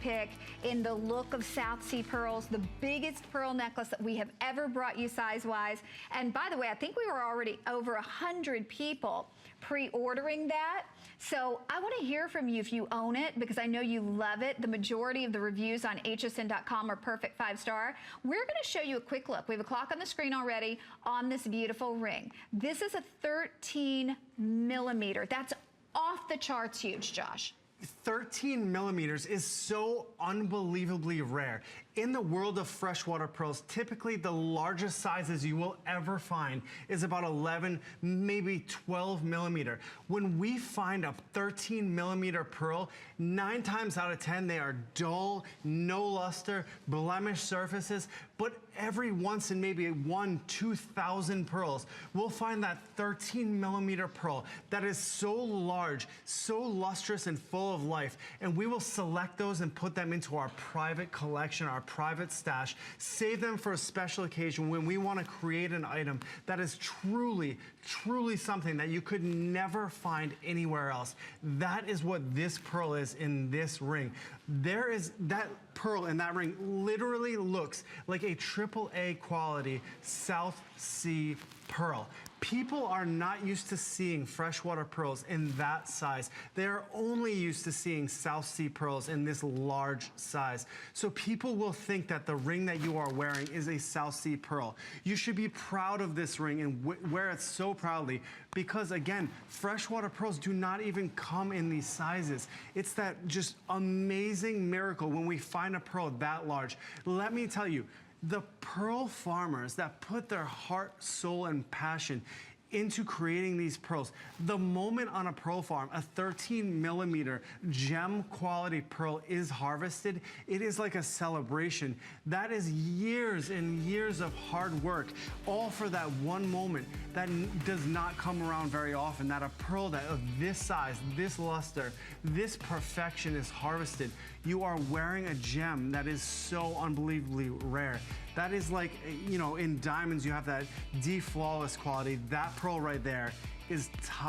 pick in the look of South Sea pearls, the biggest pearl necklace that we have ever brought you size-wise. And by the way, I think we were already over 100 people pre-ordering that. So I want to hear from you if you own it, because I know you love it. The majority of the reviews on hsn.com are perfect 5-star. We're going to show you a quick look. We have a clock on the screen already on this beautiful ring. This is a 13 millimeter. That's off the charts huge, Josh. 13 millimeters is so unbelievably rare. In the world of freshwater pearls, typically the largest sizes you will ever find is about 11, maybe 12 millimeter. When we find a 13 millimeter pearl, 9 times out of 10 they are dull, no luster, blemished surfaces, but every once in maybe 1,000-2,000 pearls, we'll find that 13 millimeter pearl that is so large, so lustrous and full of life, and we will select those and put them into our private collection, our private stash, save them for a special occasion when we want to create an item that is truly, truly something that you could never find anywhere else. That is what this pearl is in this ring. There is that pearl in that ring literally looks like a AAA quality South Sea pearl. People are not used to seeing freshwater pearls in that size. They are only used to seeing South Sea pearls in this large size. So people will think that the ring that you are wearing is a South Sea pearl. You should be proud of this ring and wear it so proudly, because again, freshwater pearls do not even come in these sizes. It's that just amazing miracle when we find a pearl that large. Let me tell you, the pearl farmers that put their heart, soul, and passion into creating these pearls. The moment on a pearl farm, a 13 millimeter gem quality pearl is harvested, it is like a celebration. That is years and years of hard work, all for that one moment that does not come around very often, that a pearl that of this size, this luster, this perfection is harvested. You are wearing a gem that is so unbelievably rare. That is like, you know, in diamonds you have that D flawless quality. That pearl right there is top